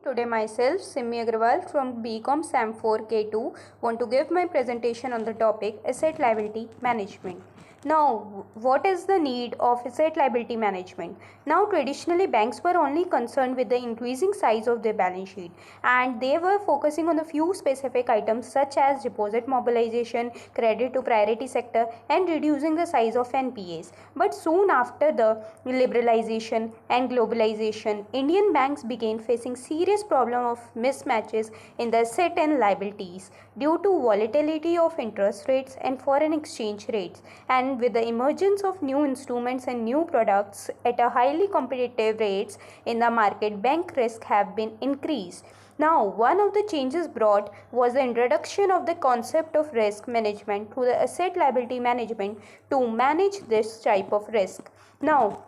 Today myself Simi Agrawal from BCom SAM 4K2 want to give my presentation on the topic asset liability management. Now, what is the need of asset liability management? Now, traditionally banks were only concerned with the increasing size of their balance sheet, and they were focusing on a few specific items such as deposit mobilization, credit to priority sector, and reducing the size of NPAs. But soon after the liberalization and globalization, Indian banks began facing serious problem of mismatches in the asset and liabilities due to volatility of interest rates and foreign exchange rates, and with the emergence of new instruments and new products at a highly competitive rates in the market, bank risk have been increased. Now, one of the changes brought was the introduction of the concept of risk management to the asset liability management to manage this type of risk. Now,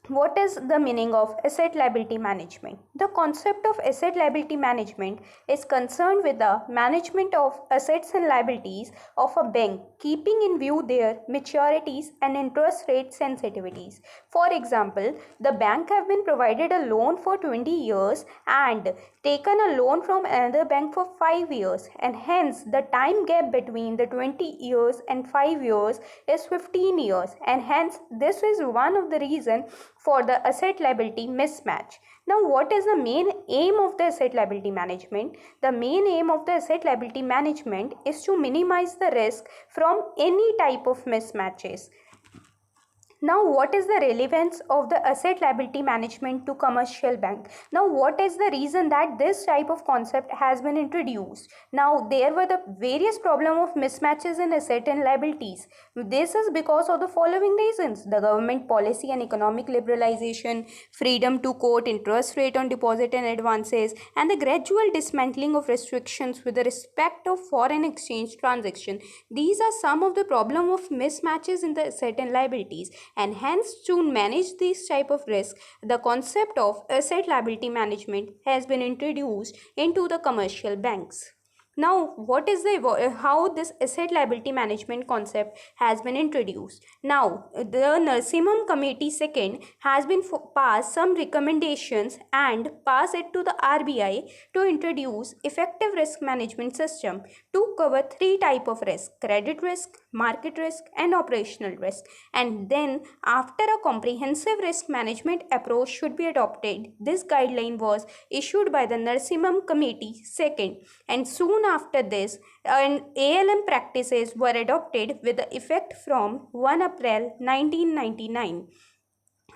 what is the meaning of asset liability management? The concept of asset liability management is concerned with the management of assets and liabilities of a bank, keeping in view their maturities and interest rate sensitivities. For example, the bank have been provided a loan for 20 years and taken a loan from another bank for 5 years, and hence the time gap between the 20 years and 5 years is 15 years, and hence this is one of the reason for the asset liability mismatch. Now, what is the main aim of the asset liability management? The main aim of the asset liability management is to minimize the risk from any type of mismatches. Now, what is the relevance of the asset liability management to commercial bank? Now, what is the reason that this type of concept has been introduced? Now, there were the various problem of mismatches in asset and liabilities. This is because of the following reasons: the government policy and economic liberalization, freedom to quote interest rate on deposit and advances, and the gradual dismantling of restrictions with respect of foreign exchange transaction. These are some of the problem of mismatches in the asset and liabilities, and hence to manage this type of risk, the concept of asset liability management has been introduced into the commercial banks. Now, what is how this asset liability management concept has been introduced? Now, the Narsimham Committee second has been passed some recommendations and pass it to the RBI to introduce effective risk management system to cover three type of risk: credit risk, market risk, and operational risk. And then, after a comprehensive risk management approach should be adopted, this guideline was issued by the Narsimham Committee second, and soon after this, ALM practices were adopted with the effect from 1 April 1999.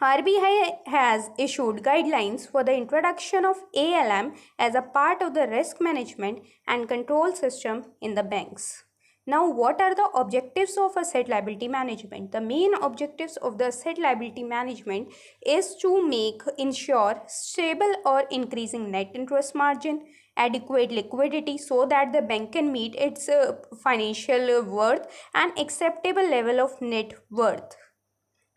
RBI has issued guidelines for the introduction of ALM as a part of the risk management and control system in the banks. Now, what are the objectives of asset liability management? The main objectives of the asset liability management is to ensure stable or increasing net interest margin, adequate liquidity so that the bank can meet its financial worth, and acceptable level of net worth.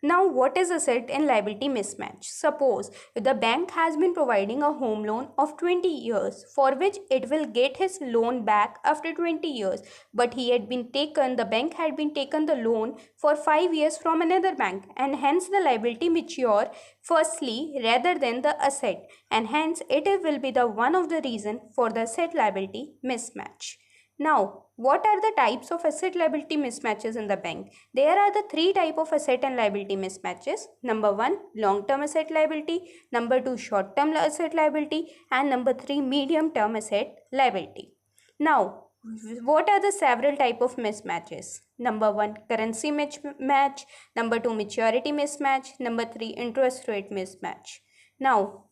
Now, what is asset and liability mismatch? Suppose the bank has been providing a home loan of 20 years for which it will get his loan back after 20 years, but the bank had been taken the loan for 5 years from another bank, and hence the liability mature firstly rather than the asset, and hence it will be the one of the reason for the asset liability mismatch. Now, what are the types of asset liability mismatches in the bank? There are the three type of asset and liability mismatches. Number 1, long-term asset liability. Number 2, short-term asset liability. And number 3, medium-term asset liability. Now, what are the several type of mismatches? Number 1, currency mismatch. Number 2, maturity mismatch. Number 3, interest rate mismatch. Now,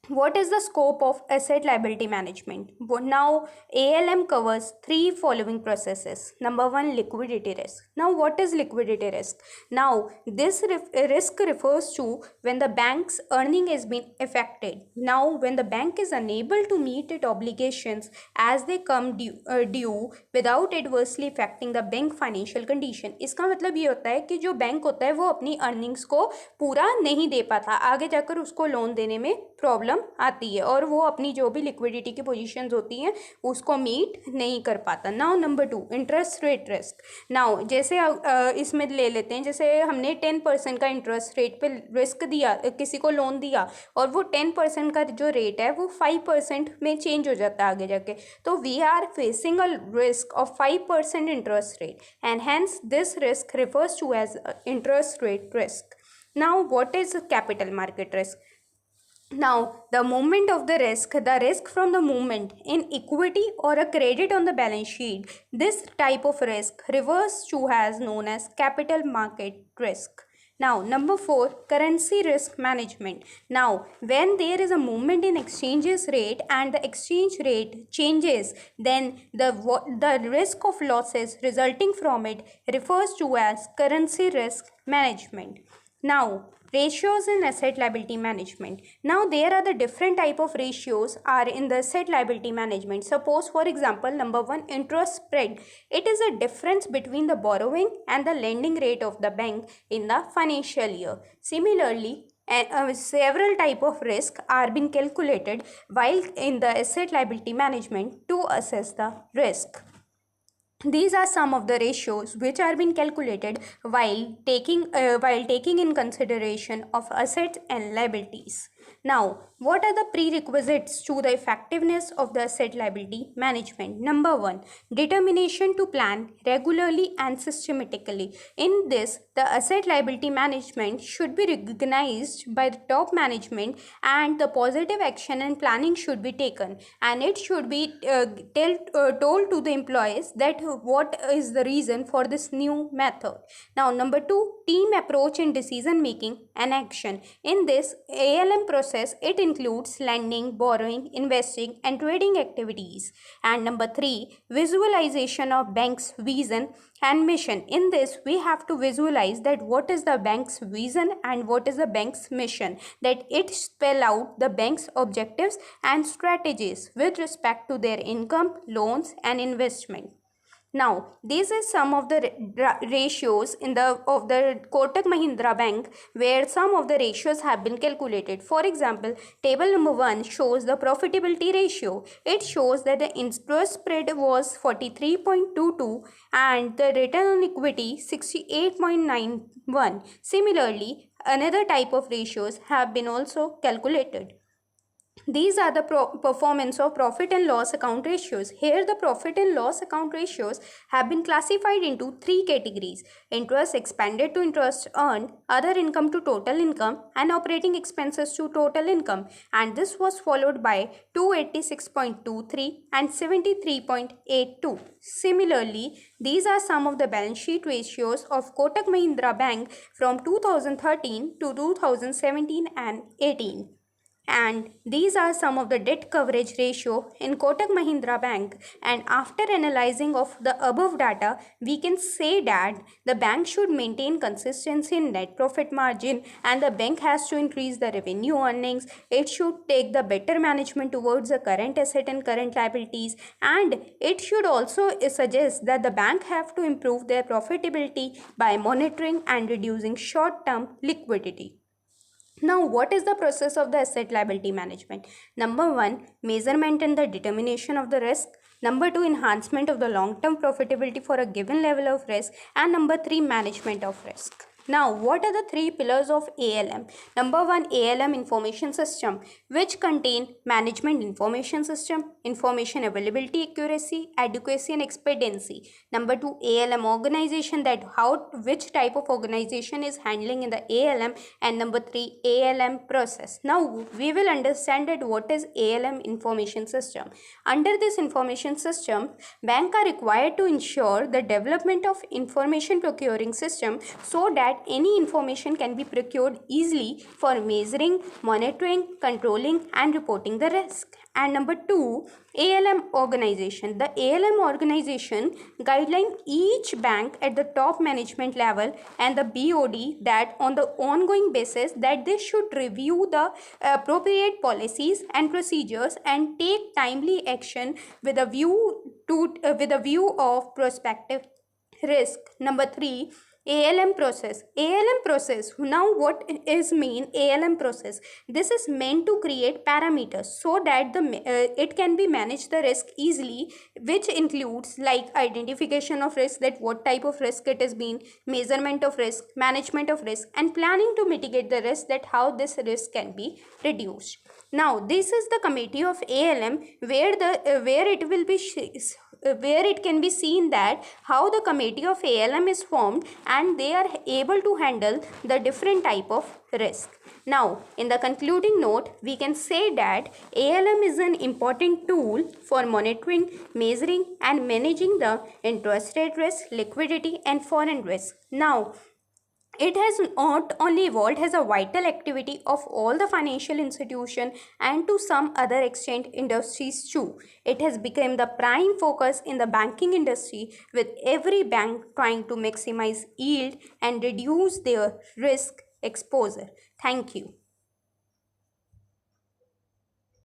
what is the scope of asset liability management? Now, ALM covers three following processes. Number 1, liquidity risk. Now, what is liquidity risk? Now, this risk refers to when the bank's earning has been affected. Now, when the bank is unable to meet its obligations as they come due without adversely affecting the bank financial condition. इसका मतलब ये होता है कि जो bank होता है वो अपनी अर्निंग्स को पूरा नहीं दे पाता, आगे जाकर उसको लोन देने में प्रॉब्लम प्रॉब्लम आती है और वो अपनी जो भी लिक्विडिटी की पोजीशंस होती हैं उसको मीट नहीं कर पाता। Now number 2, interest rate risk. Now जैसे इसमें ले लेते हैं, जैसे हमने 10% का इंटरेस्ट रेट पे रिस्क दिया, किसी को लोन दिया और वो 10% का जो रेट है वो 5% में चेंज हो जाता है आगे जाके, तो we are facing a risk of 5% interest rate, and hence this risk refers to as interest rate risk. Now what is capital market risk? Now the movement of the risk from the movement in equity or a credit on the balance sheet, this type of risk refers to as known as capital market risk. Now number 4, currency risk management. Now when there is a movement in exchanges rate and the exchange rate changes, then the risk of losses resulting from it refers to as currency risk management. Now ratios in asset liability management. Now there are the different type of ratios are in the asset liability management. Suppose for example, number 1, interest spread. It is a difference between the borrowing and the lending rate of the bank in the financial year. Similarly, several type of risk are being calculated while in the asset liability management to assess the risk. These are some of the ratios which are being calculated while taking in consideration of assets and liabilities. Now, what are the prerequisites to the effectiveness of the asset liability management? Number 1, determination to plan regularly and systematically. In this, the asset liability management should be recognized by the top management and the positive action and planning should be taken, and it should be told to the employees that what is the reason for this new method. Now number 2, team approach in decision making and action. In this ALM process, it includes lending, borrowing, investing and trading activities. And number 3, visualization of bank's vision and mission. In this we have to visualize that what is the bank's vision and what is the bank's mission, that it spell out the bank's objectives and strategies with respect to their income, loans and investment. Now, this is some of the ratios of the Kotak Mahindra Bank, where some of the ratios have been calculated. For example, table number 1 shows the profitability ratio. It shows that the interest spread was 43.22 and the return on equity 68.91. Similarly, another type of ratios have been also calculated. These are the performance of profit and loss account ratios. Here the profit and loss account ratios have been classified into 3 categories: interest expended to interest earned, other income to total income, and operating expenses to total income. And this was followed by 286.23 and 73.82. Similarly, these are some of the balance sheet ratios of Kotak Mahindra Bank from 2013 to 2017 and 18. And these are some of the debt coverage ratio in Kotak Mahindra Bank. And after analyzing of the above data, we can say that the bank should maintain consistency in net profit margin and the bank has to increase the revenue earnings. It should take the better management towards the current asset and current liabilities, and it should also suggest that the bank have to improve their profitability by monitoring and reducing short-term liquidity. Now, what is the process of the asset liability management? Number 1, measurement and the determination of the risk. Number 2, enhancement of the long-term profitability for a given level of risk. And number 3, management of risk. Now, what are the 3 pillars of ALM? Number 1, ALM information system, which contain management information system, information availability, accuracy, adequacy and expediency. Number 2, ALM organization, that which type of organization is handling in the ALM. And number 3, ALM process. Now, we will understand that what is ALM information system. Under this information system, banks are required to ensure the development of information procuring system so that any information can be procured easily for measuring, monitoring, controlling and reporting the risk. And number 2, ALM organization. The ALM organization guideline each bank at the top management level and the BOD that on the ongoing basis that they should review the appropriate policies and procedures and take timely action with a view of prospective risk. Number 3, ALM process. ALM process. Now, what is mean ALM process? This is meant to create parameters so that it can be managed the risk easily, which includes like identification of risk, that what type of risk it is being, measurement of risk, management of risk, and planning to mitigate the risk, that how this risk can be reduced. Now, this is the committee of ALM where it will be where it can be seen that how the committee of ALM is formed and they are able to handle the different type of risk. Now, in the concluding note, we can say that ALM is an important tool for monitoring, measuring, and managing the interest rate risk, liquidity, and foreign risk. Now, it has not only evolved as a vital activity of all the financial institution and to some other extent industries too. It has become the prime focus in the banking industry, with every bank trying to maximize yield and reduce their risk exposure. Thank you.